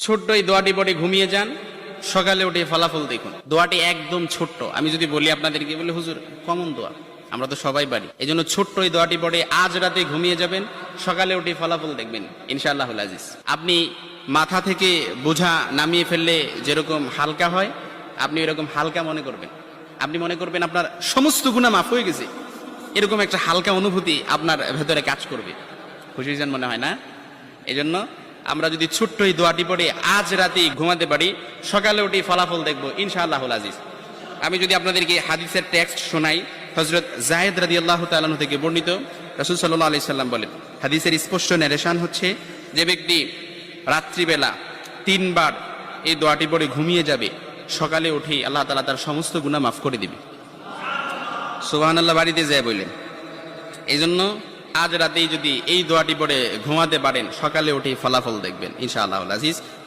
ছোট্ট এই দোয়াটি পড়ে ঘুমিয়ে যান, সকালে উঠে ফলাফল দেখুন। দোয়াটি একদম ছোট্ট, আমি যদি বলি আপনাদেরকে, বলে হুজুর কমন দোয়া, আমরা তো সবাই পারি। এই জন্য ছোট্ট এই দোয়াটি পড়ে আজ রাতে ঘুমিয়ে যাবেন, সকালে উঠে ফলাফল দেখবেন ইনশাআল্লাহুল আজিজ। আপনি মাথা থেকে বোঝা নামিয়ে ফেললে যেরকম হালকা হয়, আপনি এরকম হালকা মনে করবেন। আপনি মনে করবেন আপনার সমস্ত গুনাহ মাফ হয়ে গেছে, এরকম একটা হালকা অনুভূতি আপনার ভেতরে কাজ করবে। খুশি হয়েছেন মনে হয় না? এই জন্য আমরা যদি ছোট্ট এই দোয়াটি পড়ে আজ রাতে ঘুমাতে পারি, সকালে উঠে ফলাফল দেখবো ইনশাআল্লাহুল আজিজ। আমি যদি আপনাদেরকে হাদিসের টেক্সট শোনাই, হযরত যায়েদ রাদিয়াল্লাহু তাআলা আনহু থেকে বর্ণিত, রাসূল সাল্লাল্লাহু আলাইহি সাল্লাম বলেন, হাদিসের স্পষ্ট ন্যারেশন হচ্ছে, যে ব্যক্তি রাত্রিবেলা 3 বার এই দোয়াটি পড়ে ঘুমিয়ে যাবে, সকালে উঠেই আল্লাহ তাআলা তার সমস্ত গুনাহ মাফ করে দিবে। সুবহানাল্লাহ বাড়িতে যায় বললেন। এই জন্য আজ রাতেই যদি এই দোয়াটি পড়ে ঘুমাতে পারেন, সকালে উঠেই ফলাফল দেখবেন ইনশাআল্লাহুল আজিজ।